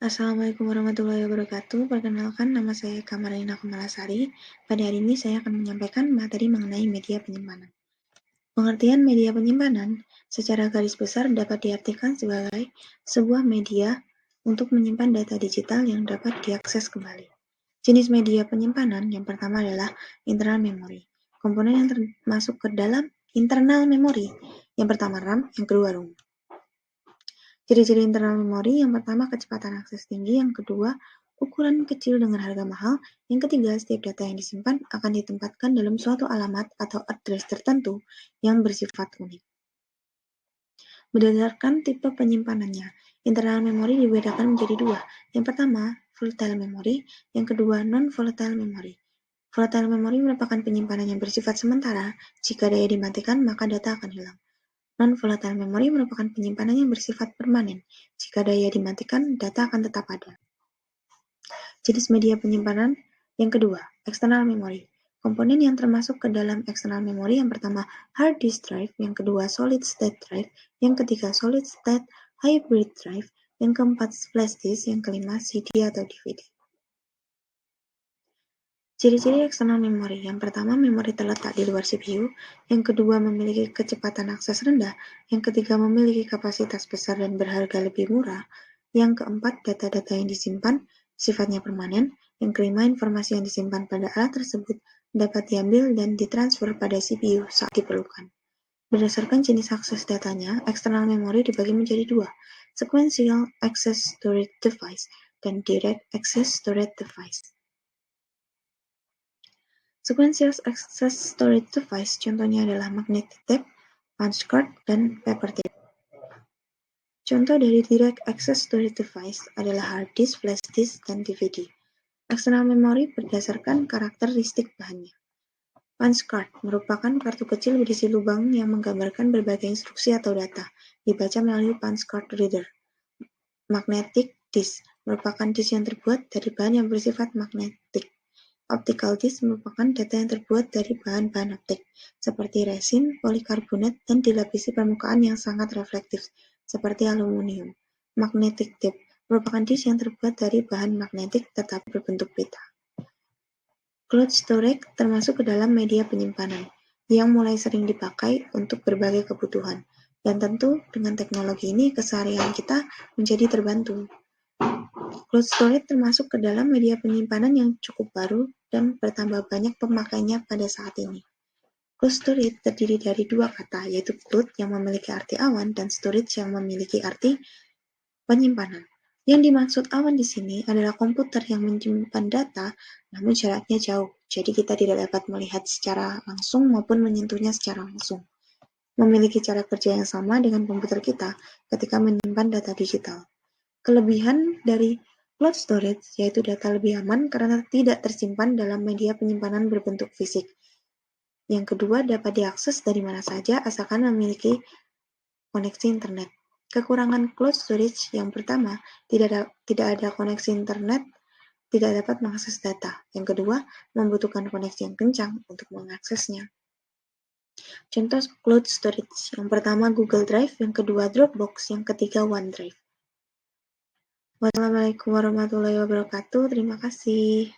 Assalamualaikum warahmatullahi wabarakatuh. Perkenalkan, nama saya Kamarina Kamalasari. Pada hari ini saya akan menyampaikan materi mengenai media penyimpanan. Pengertian media penyimpanan secara garis besar dapat diartikan sebagai sebuah media untuk menyimpan data digital yang dapat diakses kembali. Jenis media penyimpanan yang pertama adalah internal memory. Komponen yang termasuk ke dalam internal memory. Yang pertama RAM, yang kedua ROM. Ciri-ciri internal memori yang pertama kecepatan akses tinggi, yang kedua ukuran kecil dengan harga mahal, yang ketiga setiap data yang disimpan akan ditempatkan dalam suatu alamat atau address tertentu yang bersifat unik. Berdasarkan tipe penyimpanannya, internal memory dibedakan menjadi dua. Yang pertama, volatile memory, yang kedua non-volatile memory. Volatile memory merupakan penyimpanan yang bersifat sementara. Jika daya dimatikan, maka data akan hilang. Non-volatile memory merupakan penyimpanan yang bersifat permanen. Jika daya dimatikan, data akan tetap ada. Jenis media penyimpanan yang kedua, external memory. Komponen yang termasuk ke dalam external memory yang pertama hard disk drive, yang kedua solid state drive, yang ketiga solid state hybrid drive, yang keempat flash disk, yang kelima CD atau DVD. Ciri-ciri eksternal memori. Yang pertama, memori terletak di luar CPU. Yang kedua, memiliki kecepatan akses rendah. Yang ketiga, memiliki kapasitas besar dan berharga lebih murah. Yang keempat, data-data yang disimpan sifatnya permanen. Yang kelima, informasi yang disimpan pada alat tersebut dapat diambil dan ditransfer pada CPU saat diperlukan. Berdasarkan jenis akses datanya, eksternal memori dibagi menjadi dua, sequential access storage device dan direct access storage device. Sequential access storage device contohnya adalah magnetic tape, punch card, dan paper tape. Contoh dari direct access storage device adalah hard disk, flash disk, dan DVD. External memory berdasarkan karakteristik bahannya. Punch card merupakan kartu kecil berisi lubang yang menggambarkan berbagai instruksi atau data, dibaca melalui punch card reader. Magnetic disk merupakan disk yang terbuat dari bahan yang bersifat magnetik. Optical disk merupakan data yang terbuat dari bahan-bahan optik, seperti resin, polikarbonat, dan dilapisi permukaan yang sangat reflektif, seperti aluminium. Magnetic tape merupakan disk yang terbuat dari bahan magnetik tetapi berbentuk pita. Cloud storage termasuk ke dalam media penyimpanan, yang mulai sering dipakai untuk berbagai kebutuhan, dan tentu dengan teknologi ini keseharian kita menjadi terbantu. Cloud storage termasuk ke dalam media penyimpanan yang cukup baru dan bertambah banyak pemakainya pada saat ini. Cloud storage terdiri dari dua kata, yaitu cloud yang memiliki arti awan dan storage yang memiliki arti penyimpanan. Yang dimaksud awan di sini adalah komputer yang menyimpan data, namun jaraknya jauh, jadi kita tidak dapat melihat secara langsung maupun menyentuhnya secara langsung. Memiliki cara kerja yang sama dengan komputer kita ketika menyimpan data digital. Kelebihan dari cloud storage yaitu data lebih aman karena tidak tersimpan dalam media penyimpanan berbentuk fisik. Yang kedua, dapat diakses dari mana saja asalkan memiliki koneksi internet. Kekurangan cloud storage yang pertama, tidak ada koneksi internet, tidak dapat mengakses data. Yang kedua, membutuhkan koneksi yang kencang untuk mengaksesnya. Contoh cloud storage, yang pertama Google Drive, yang kedua Dropbox, yang ketiga OneDrive. Wassalamualaikum warahmatullahi wabarakatuh. Terima kasih.